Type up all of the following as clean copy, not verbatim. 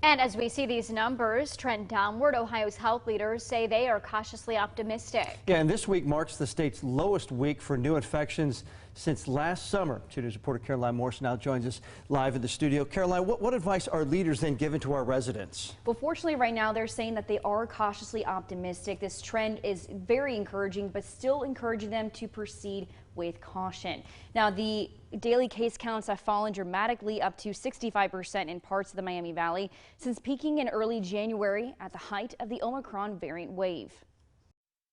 And as we see these numbers trend downward, Ohio's health leaders say they are cautiously optimistic. Yeah, and this week marks the state's lowest week for new infections since last summer. 2 News reporter Caroline Morse now joins us live in the studio. Caroline, what advice are leaders then giving to our residents? Well, fortunately, right now they're saying that they are cautiously optimistic. This trend is very encouraging, but still encouraging them to proceed with caution. Now, the daily case counts have fallen dramatically, up to 65% in parts of the Miami Valley since peaking in early January at the height of the Omicron variant wave.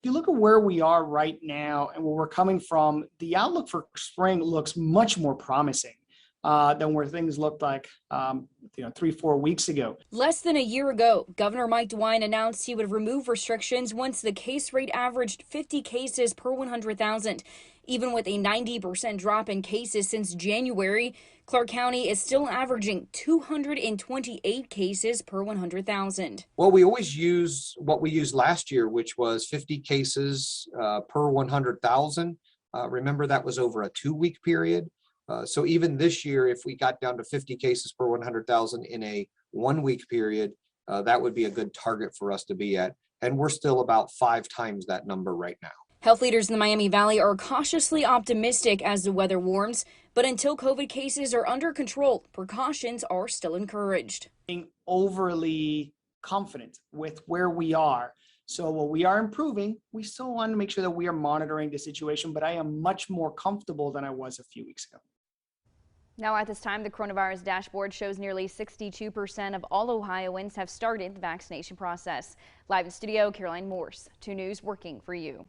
If you look at where we are right now and where we're coming from, the outlook for spring looks much more promising than where things looked like 3-4 weeks ago. Less than a year ago, Governor Mike DeWine announced he would remove restrictions once the case rate averaged 50 cases per 100,000. Even with a 90% drop in cases since January, Clark County is still averaging 228 cases per 100,000. Well, we always use what we used last year, which was 50 cases per 100,000. Remember, that was over a 2-week period. So even this year, if we got down to 50 cases per 100,000 in a 1-week period, that would be a good target for us to be at. And we're still about 5 times that number right now. Health leaders in the Miami Valley are cautiously optimistic as the weather warms, but until COVID cases are under control, precautions are still encouraged. Being overly confident with where we are. So while we are improving, we still want to make sure that we are monitoring the situation, but I am much more comfortable than I was a few weeks ago. Now, at this time, the coronavirus dashboard shows nearly 62% of all Ohioans have started the vaccination process. Live in studio, Caroline Morse, 2 News working for you.